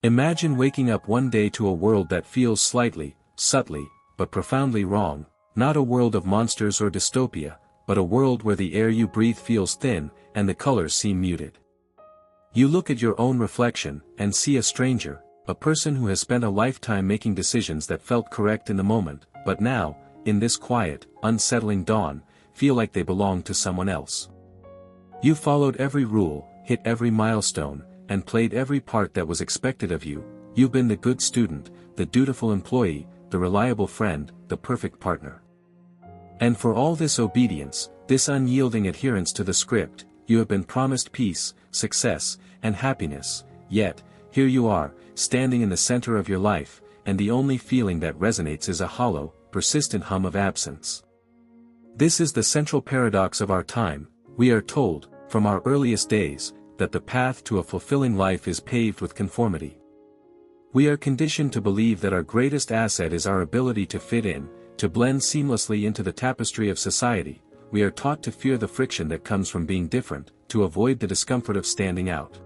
Imagine waking up one day to a world that feels slightly, subtly, but profoundly wrong, not a world of monsters or dystopia, but a world where the air you breathe feels thin, and the colors seem muted. You look at your own reflection, and see a stranger, a person who has spent a lifetime making decisions that felt correct in the moment, but now, in this quiet, unsettling dawn, feel like they belong to someone else. You followed every rule, hit every milestone, and played every part that was expected of you. You've been the good student, the dutiful employee, the reliable friend, the perfect partner. And for all this obedience, this unyielding adherence to the script, you have been promised peace, success, and happiness, yet, here you are, standing in the center of your life, and the only feeling that resonates is a hollow, persistent hum of absence. This is the central paradox of our time. We are told, from our earliest days, that the path to a fulfilling life is paved with conformity. We are conditioned to believe that our greatest asset is our ability to fit in, to blend seamlessly into the tapestry of society. We are taught to fear the friction that comes from being different, to avoid the discomfort of standing out.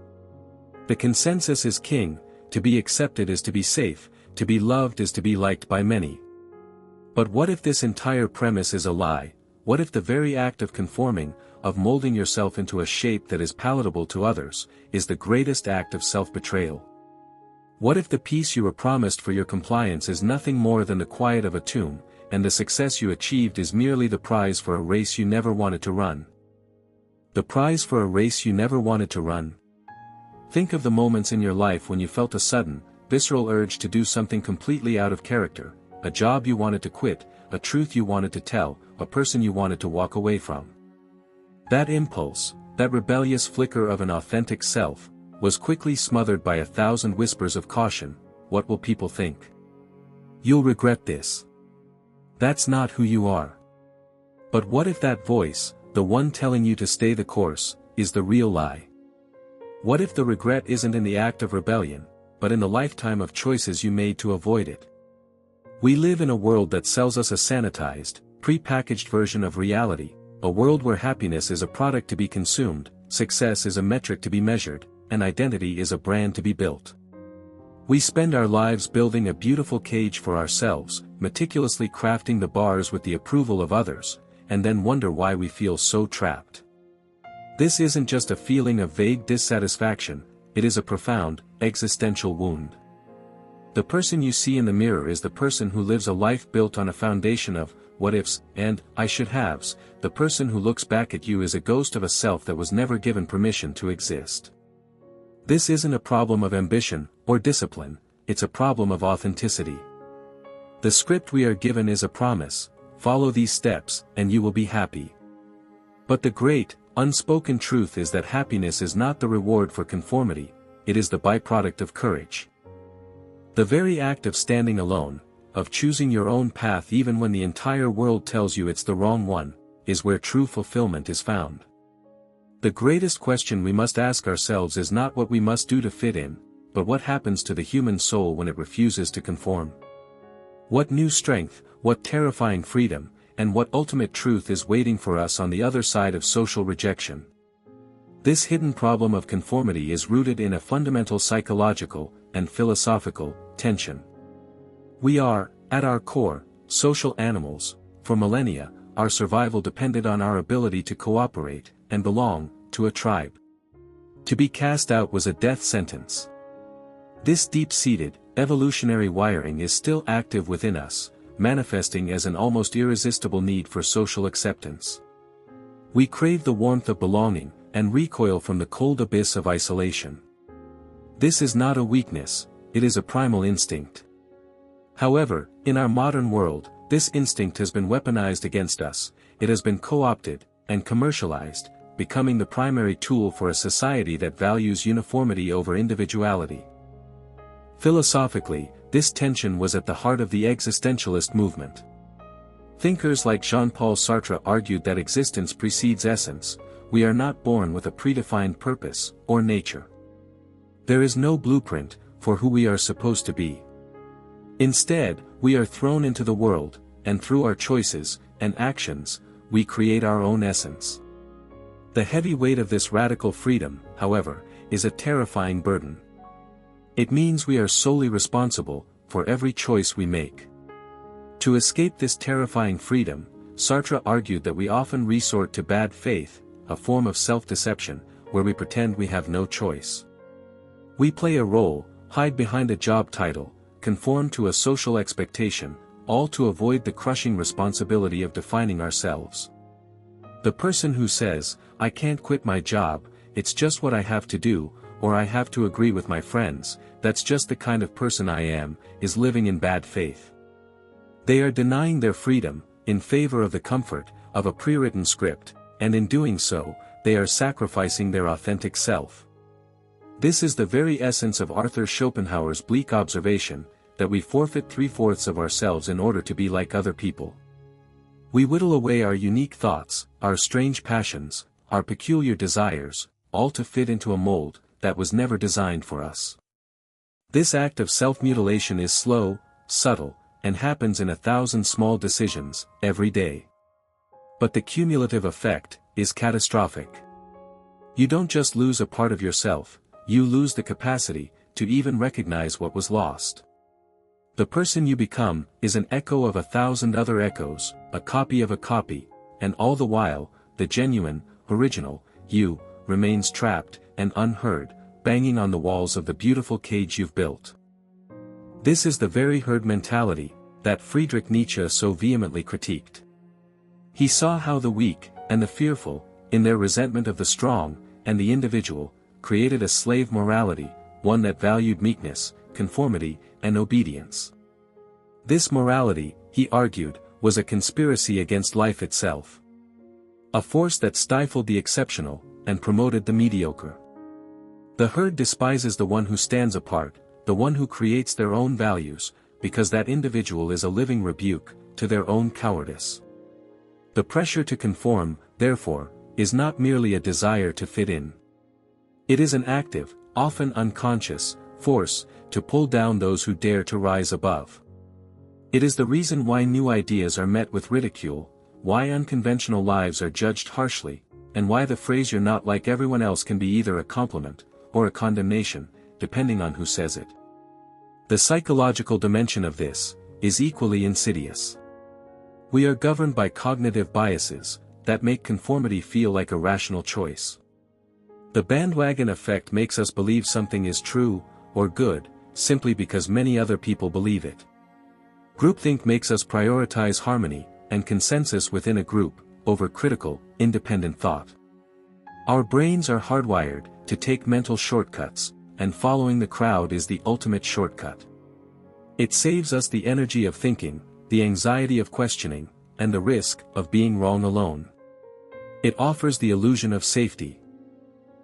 The consensus is king: to be accepted is to be safe, to be loved is to be liked by many. But what if this entire premise is a lie? What if the very act of conforming, of molding yourself into a shape that is palatable to others, is the greatest act of self-betrayal? What if the peace you were promised for your compliance is nothing more than the quiet of a tomb, and the success you achieved is merely the prize for a race you never wanted to run? The prize for a race you never wanted to run. Think of the moments in your life when you felt a sudden, visceral urge to do something completely out of character, a job you wanted to quit, a truth you wanted to tell, a person you wanted to walk away from. That impulse, that rebellious flicker of an authentic self, was quickly smothered by 1,000 whispers of caution. What will people think? You'll regret this. That's not who you are. But what if that voice, the one telling you to stay the course, is the real lie? What if the regret isn't in the act of rebellion, but in the lifetime of choices you made to avoid it? We live in a world that sells us a sanitized, pre-packaged version of reality, a world where happiness is a product to be consumed, success is a metric to be measured, and identity is a brand to be built. We spend our lives building a beautiful cage for ourselves, meticulously crafting the bars with the approval of others, and then wonder why we feel so trapped. This isn't just a feeling of vague dissatisfaction, it is a profound, existential wound. The person you see in the mirror is the person who lives a life built on a foundation of what-ifs and I should-haves. The person who looks back at you is a ghost of a self that was never given permission to exist. This isn't a problem of ambition or discipline, it's a problem of authenticity. The script we are given is a promise: follow these steps, and you will be happy. But the great, unspoken truth is that happiness is not the reward for conformity, it is the byproduct of courage. The very act of standing alone, of choosing your own path even when the entire world tells you it's the wrong one, is where true fulfillment is found. The greatest question we must ask ourselves is not what we must do to fit in, but what happens to the human soul when it refuses to conform. What new strength, what terrifying freedom, and what ultimate truth is waiting for us on the other side of social rejection? This hidden problem of conformity is rooted in a fundamental psychological and philosophical tension. We are, at our core, social animals. For millennia, our survival depended on our ability to cooperate and belong to a tribe. To be cast out was a death sentence. This deep-seated, evolutionary wiring is still active within us, manifesting as an almost irresistible need for social acceptance. We crave the warmth of belonging, and recoil from the cold abyss of isolation. This is not a weakness, it is a primal instinct. However, in our modern world, this instinct has been weaponized against us, it has been co-opted, and commercialized, becoming the primary tool for a society that values uniformity over individuality. Philosophically, this tension was at the heart of the existentialist movement. Thinkers like Jean-Paul Sartre argued that existence precedes essence. We are not born with a predefined purpose or nature. There is no blueprint for who we are supposed to be. Instead, we are thrown into the world, and through our choices and actions, we create our own essence. The heavy weight of this radical freedom, however, is a terrifying burden. It means we are solely responsible for every choice we make. To escape this terrifying freedom, Sartre argued that we often resort to bad faith, a form of self-deception, where we pretend we have no choice. We play a role, hide behind a job title, conform to a social expectation, all to avoid the crushing responsibility of defining ourselves. The person who says, "I can't quit my job, it's just what I have to do," or "I have to agree with my friends, that's just the kind of person I am," is living in bad faith. They are denying their freedom, in favor of the comfort of a pre-written script, and in doing so, they are sacrificing their authentic self. This is the very essence of Arthur Schopenhauer's bleak observation, that we forfeit 3/4 of ourselves in order to be like other people. We whittle away our unique thoughts, our strange passions, our peculiar desires, all to fit into a mold that was never designed for us. This act of self-mutilation is slow, subtle, and happens in 1,000 small decisions, every day. But the cumulative effect is catastrophic. You don't just lose a part of yourself, you lose the capacity to even recognize what was lost. The person you become is an echo of 1,000 other echoes, a copy of a copy, and all the while, the genuine, original, you, remains trapped and unheard, banging on the walls of the beautiful cage you've built. This is the very herd mentality that Friedrich Nietzsche so vehemently critiqued. He saw how the weak and the fearful, in their resentment of the strong and the individual, created a slave morality, one that valued meekness, conformity, and obedience. This morality, he argued, was a conspiracy against life itself. A force that stifled the exceptional, and promoted the mediocre. The herd despises the one who stands apart, the one who creates their own values, because that individual is a living rebuke to their own cowardice. The pressure to conform, therefore, is not merely a desire to fit in. It is an active, often unconscious, force to pull down those who dare to rise above. It is the reason why new ideas are met with ridicule, why unconventional lives are judged harshly, and why the phrase "you're not like everyone else" can be either a compliment or a condemnation, depending on who says it. The psychological dimension of this is equally insidious. We are governed by cognitive biases that make conformity feel like a rational choice. The bandwagon effect makes us believe something is true or good simply because many other people believe it. Groupthink makes us prioritize harmony and consensus within a group over critical, independent thought. Our brains are hardwired to take mental shortcuts, and following the crowd is the ultimate shortcut. It saves us the energy of thinking, the anxiety of questioning, and the risk of being wrong alone. It offers the illusion of safety.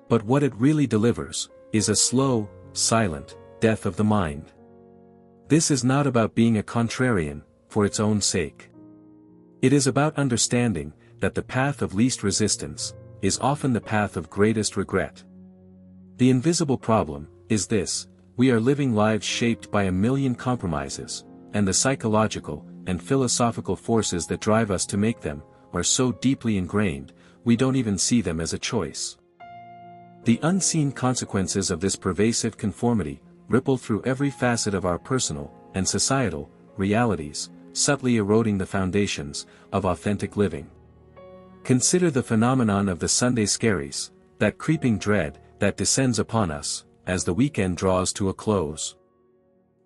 But what it really delivers is a slow, silent death of the mind. This is not about being a contrarian for its own sake. It is about understanding that the path of least resistance is often the path of greatest regret. The invisible problem is this: we are living lives shaped by a million compromises, and the psychological and philosophical forces that drive us to make them are so deeply ingrained, we don't even see them as a choice. The unseen consequences of this pervasive conformity ripple through every facet of our personal and societal realities, subtly eroding the foundations of authentic living. Consider the phenomenon of the Sunday scaries, that creeping dread that descends upon us as the weekend draws to a close.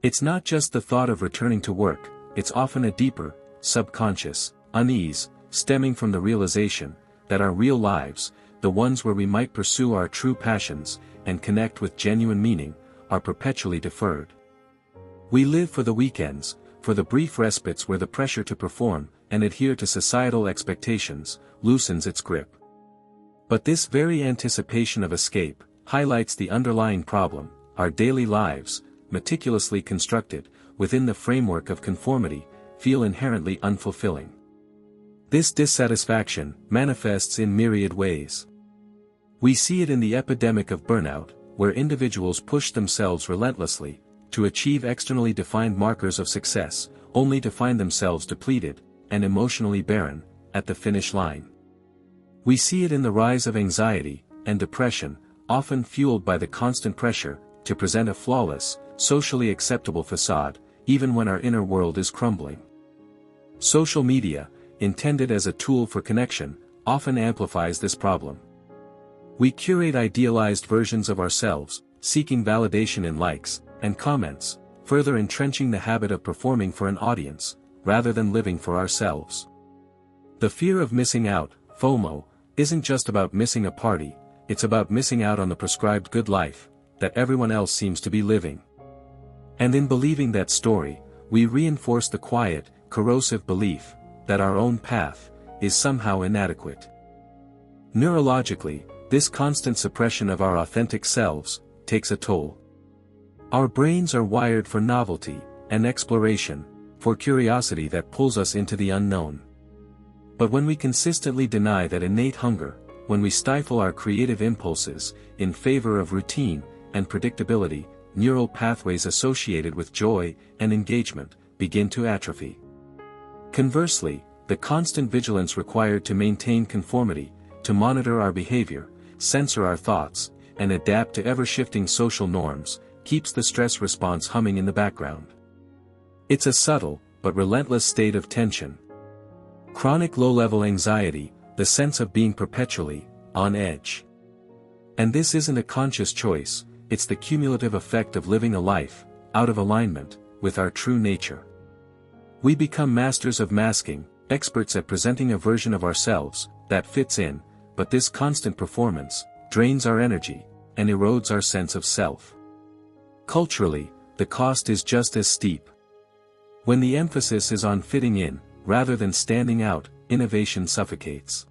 It's not just the thought of returning to work, it's often a deeper, subconscious unease stemming from the realization that our real lives, the ones where we might pursue our true passions and connect with genuine meaning, are perpetually deferred. We live for the weekends, for the brief respites where the pressure to perform and adhere to societal expectations loosens its grip. But this very anticipation of escape highlights the underlying problem: our daily lives, meticulously constructed within the framework of conformity, feel inherently unfulfilling. This dissatisfaction manifests in myriad ways. We see it in the epidemic of burnout, where individuals push themselves relentlessly to achieve externally defined markers of success, only to find themselves depleted and emotionally barren at the finish line. We see it in the rise of anxiety and depression, often fueled by the constant pressure to present a flawless, socially acceptable facade, even when our inner world is crumbling. Social media, intended as a tool for connection, often amplifies this problem. We curate idealized versions of ourselves, seeking validation in likes and comments, further entrenching the habit of performing for an audience, rather than living for ourselves. The fear of missing out, FOMO, isn't just about missing a party, it's about missing out on the prescribed good life that everyone else seems to be living. And in believing that story, we reinforce the quiet, corrosive belief that our own path is somehow inadequate. Neurologically, this constant suppression of our authentic selves takes a toll. Our brains are wired for novelty and exploration, for curiosity that pulls us into the unknown. But when we consistently deny that innate hunger, when we stifle our creative impulses in favor of routine and predictability, neural pathways associated with joy and engagement begin to atrophy. Conversely, the constant vigilance required to maintain conformity, to monitor our behavior, censor our thoughts, and adapt to ever-shifting social norms, keeps the stress response humming in the background. It's a subtle, but relentless state of tension. Chronic low-level anxiety, the sense of being perpetually on edge. And this isn't a conscious choice, it's the cumulative effect of living a life out of alignment with our true nature. We become masters of masking, experts at presenting a version of ourselves that fits in, but this constant performance drains our energy and erodes our sense of self. Culturally, the cost is just as steep. When the emphasis is on fitting in, rather than standing out, innovation suffocates.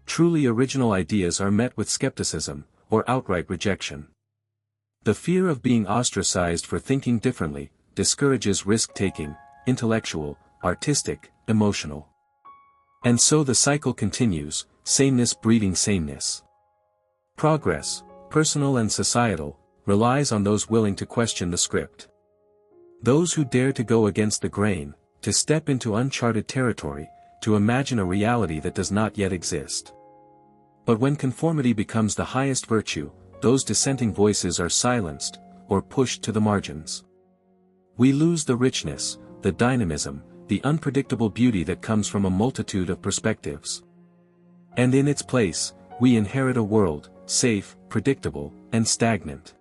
Truly original ideas are met with skepticism, or outright rejection. The fear of being ostracized for thinking differently discourages risk-taking, intellectual, artistic, emotional. And so the cycle continues, sameness breeding sameness. Progress, personal and societal, relies on those willing to question the script. Those who dare to go against the grain, to step into uncharted territory, to imagine a reality that does not yet exist. But when conformity becomes the highest virtue, those dissenting voices are silenced, or pushed to the margins. We lose the richness, the dynamism, the unpredictable beauty that comes from a multitude of perspectives. And in its place, we inherit a world, safe, predictable, and stagnant.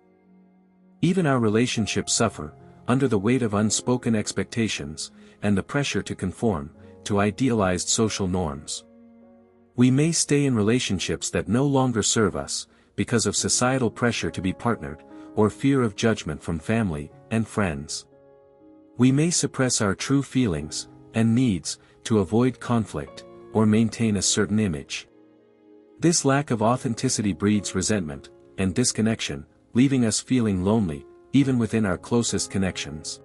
Even our relationships suffer, under the weight of unspoken expectations, and the pressure to conform to idealized social norms. We may stay in relationships that no longer serve us, because of societal pressure to be partnered, or fear of judgment from family and friends. We may suppress our true feelings and needs to avoid conflict, or maintain a certain image. This lack of authenticity breeds resentment and disconnection, leaving us feeling lonely, even within our closest connections.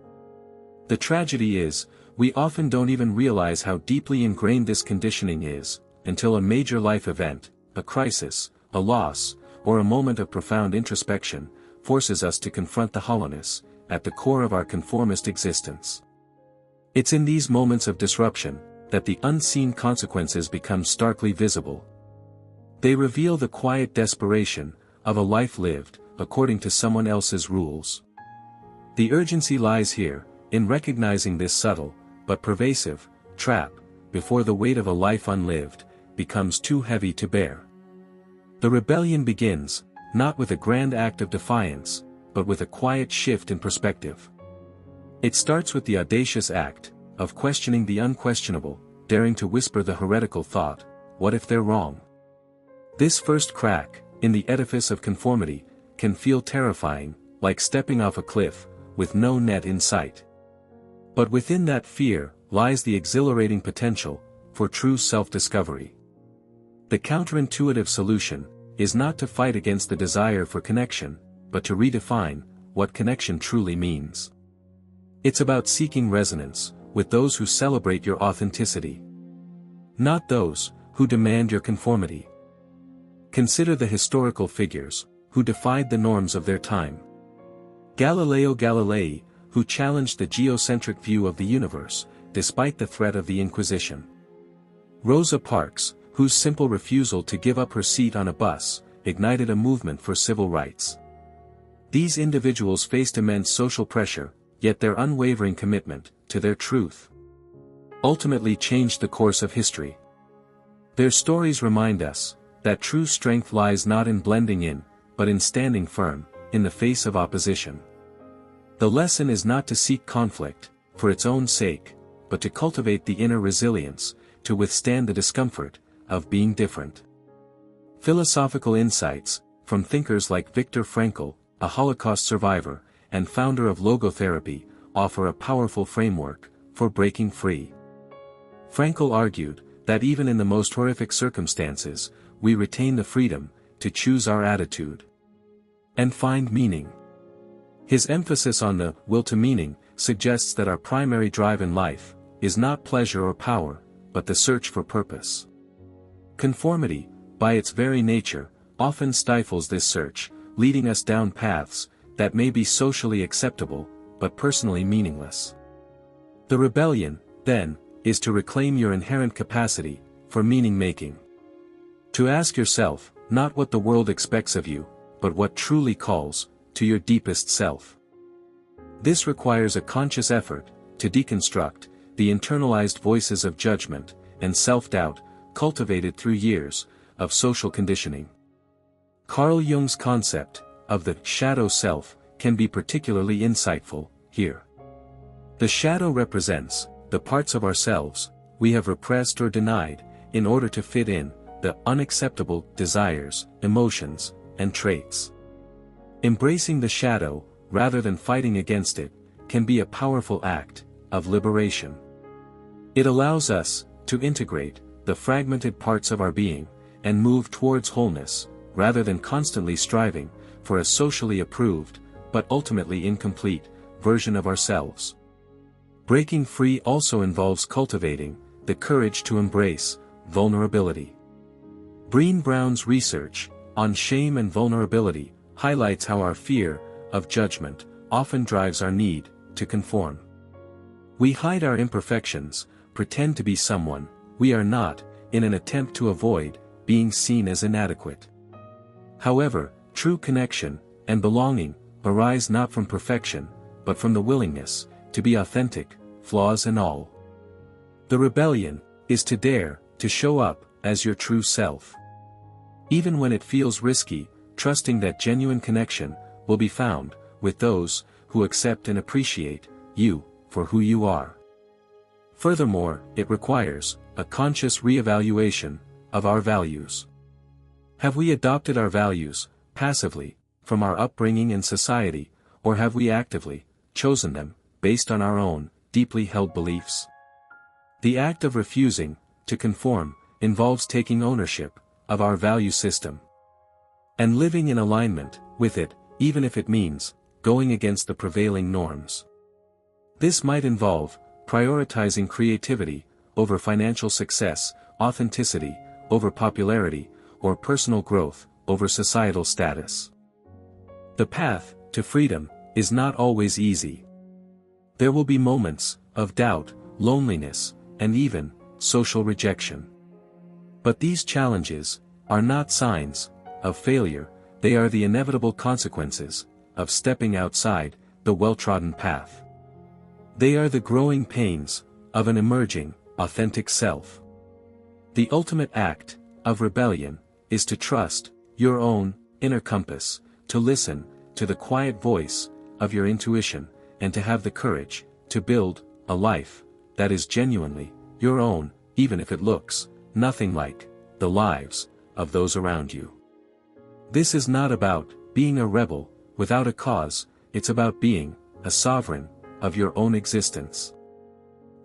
The tragedy is, we often don't even realize how deeply ingrained this conditioning is, until a major life event, a crisis, a loss, or a moment of profound introspection, forces us to confront the hollowness at the core of our conformist existence. It's in these moments of disruption that the unseen consequences become starkly visible. They reveal the quiet desperation of a life lived according to someone else's rules. The urgency lies here, in recognizing this subtle, but pervasive, trap, before the weight of a life unlived becomes too heavy to bear. The rebellion begins, not with a grand act of defiance, but with a quiet shift in perspective. It starts with the audacious act of questioning the unquestionable, daring to whisper the heretical thought, what if they're wrong? This first crack, in the edifice of conformity, can feel terrifying, like stepping off a cliff, with no net in sight. But within that fear lies the exhilarating potential for true self-discovery. The counterintuitive solution is not to fight against the desire for connection, but to redefine what connection truly means. It's about seeking resonance with those who celebrate your authenticity, not those who demand your conformity. Consider the historical figures who defied the norms of their time. Galileo Galilei, who challenged the geocentric view of the universe, despite the threat of the Inquisition. Rosa Parks, whose simple refusal to give up her seat on a bus ignited a movement for civil rights. These individuals faced immense social pressure, yet their unwavering commitment to their truth ultimately changed the course of history. Their stories remind us that true strength lies not in blending in, but in standing firm in the face of opposition. The lesson is not to seek conflict for its own sake, but to cultivate the inner resilience to withstand the discomfort of being different. Philosophical insights from thinkers like Viktor Frankl, a Holocaust survivor and founder of logotherapy, offer a powerful framework for breaking free. Frankl argued that even in the most horrific circumstances, we retain the freedom to choose our attitude and find meaning. His emphasis on the will to meaning suggests that our primary drive in life is not pleasure or power, but the search for purpose. Conformity, by its very nature, often stifles this search, leading us down paths that may be socially acceptable, but personally meaningless. The rebellion, then, is to reclaim your inherent capacity for meaning-making. To ask yourself, not what the world expects of you, but what truly calls to your deepest self. This requires a conscious effort to deconstruct the internalized voices of judgment and self-doubt cultivated through years of social conditioning. Carl Jung's concept of the shadow self can be particularly insightful here. The shadow represents the parts of ourselves we have repressed or denied in order to fit in the unacceptable desires, emotions, and traits. Embracing the shadow, rather than fighting against it, can be a powerful act of liberation. It allows us to integrate the fragmented parts of our being and move towards wholeness, rather than constantly striving for a socially approved, but ultimately incomplete, version of ourselves. Breaking free also involves cultivating the courage to embrace vulnerability. Brené Brown's research on shame and vulnerability highlights how our fear of judgment often drives our need to conform. We hide our imperfections, pretend to be someone we are not, in an attempt to avoid being seen as inadequate. However, true connection and belonging arise not from perfection, but from the willingness to be authentic, flaws and all. The rebellion is to dare to show up as your true self. Even when it feels risky, trusting that genuine connection will be found with those who accept and appreciate you for who you are. Furthermore, it requires a conscious re-evaluation of our values. Have we adopted our values passively from our upbringing and society, or have we actively chosen them based on our own deeply held beliefs? The act of refusing to conform involves taking ownership of our value system and living in alignment with it, even if it means going against the prevailing norms. This might involve prioritizing creativity over financial success, authenticity over popularity, or personal growth over societal status. The path to freedom is not always easy. There will be moments of doubt, loneliness, and even social rejection. But these challenges are not signs of failure, they are the inevitable consequences of stepping outside the well-trodden path. They are the growing pains of an emerging, authentic self. The ultimate act of rebellion is to trust your own inner compass, to listen to the quiet voice of your intuition, and to have the courage to build a life that is genuinely your own, even if it looks nothing like the lives of those around you. This is not about being a rebel without a cause, it's about being a sovereign of your own existence.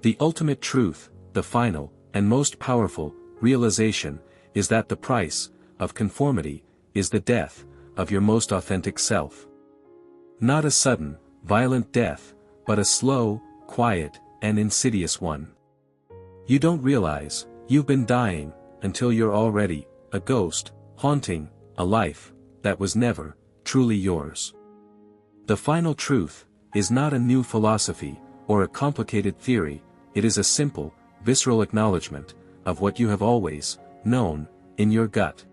The ultimate truth, the final and most powerful realization, is that the price of conformity is the death of your most authentic self. Not a sudden, violent death, but a slow, quiet, and insidious one. You don't realize you've been dying until you're already a ghost, haunting a life that was never truly yours. The final truth is not a new philosophy or a complicated theory, it is a simple, visceral acknowledgement of what you have always known in your gut.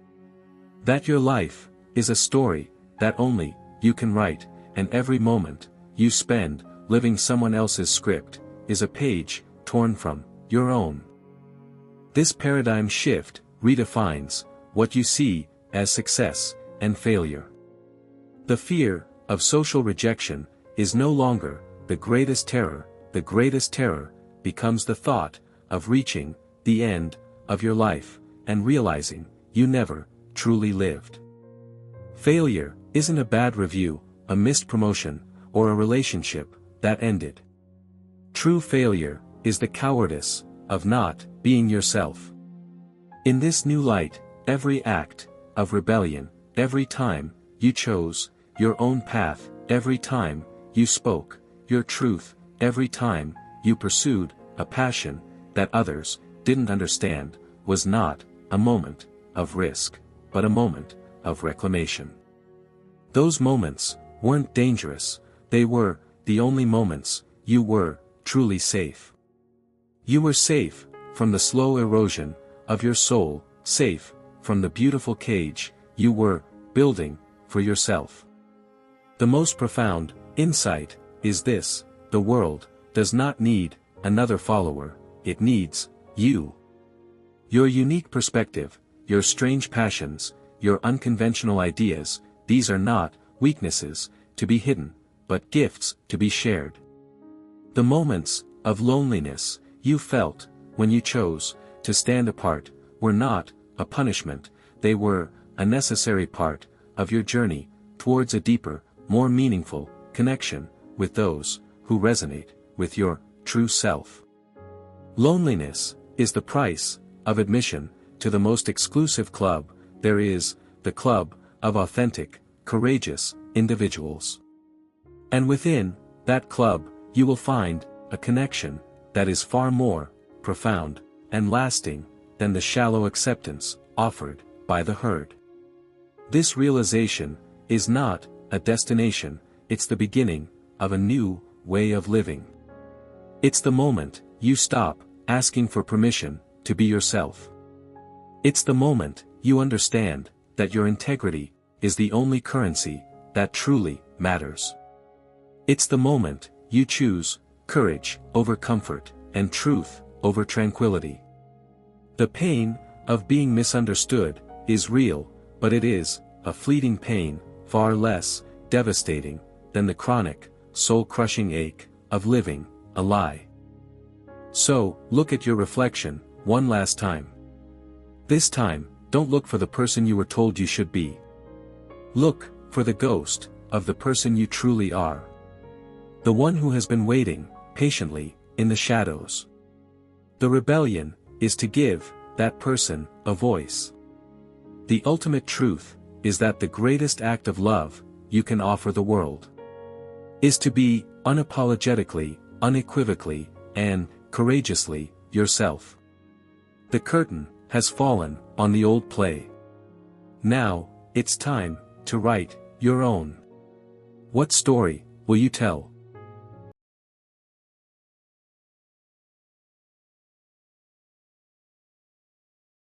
That your life is a story that only you can write, and every moment you spend living someone else's script is a page torn from your own. This paradigm shift redefines what you see as success and failure. The fear of social rejection is no longer the greatest terror. The greatest terror becomes the thought of reaching the end of your life and realizing you never truly lived. Failure isn't a bad review, a missed promotion, or a relationship that ended. True failure is the cowardice of not being yourself. In this new light, every act of rebellion, every time you chose your own path, every time you spoke your truth, every time you pursued a passion that others didn't understand, was not a moment of risk, but a moment of reclamation. Those moments weren't dangerous, they were the only moments you were truly safe. You were safe from the slow erosion of your soul, safe from the beautiful cage you were building for yourself. The most profound insight is this: the world does not need another follower, it needs you. Your unique perspective, your strange passions, your unconventional ideas, these are not weaknesses to be hidden, but gifts to be shared. The moments of loneliness you felt when you chose to stand apart were not a punishment, they were a necessary part of your journey towards a deeper, more meaningful connection with those who resonate with your true self. Loneliness is the price of admission to the most exclusive club there is, the club of authentic, courageous individuals. And within that club, you will find a connection that is far more profound and lasting than the shallow acceptance offered by the herd. This realization is not a destination, it's the beginning of a new way of living. It's the moment you stop asking for permission to be yourself. It's the moment you understand that your integrity is the only currency that truly matters. It's the moment you choose courage over comfort and truth over tranquility. The pain of being misunderstood is real, but it is a fleeting pain, far less devastating than the chronic, soul-crushing ache of living a lie. So, look at your reflection one last time. This time, don't look for the person you were told you should be. Look for the ghost of the person you truly are. The one who has been waiting patiently in the shadows. The rebellion is to give that person a voice. The ultimate truth is that the greatest act of love you can offer the world is to be unapologetically, unequivocally, and courageously yourself. The curtain has fallen on the old play. Now, it's time to write your own. What story will you tell?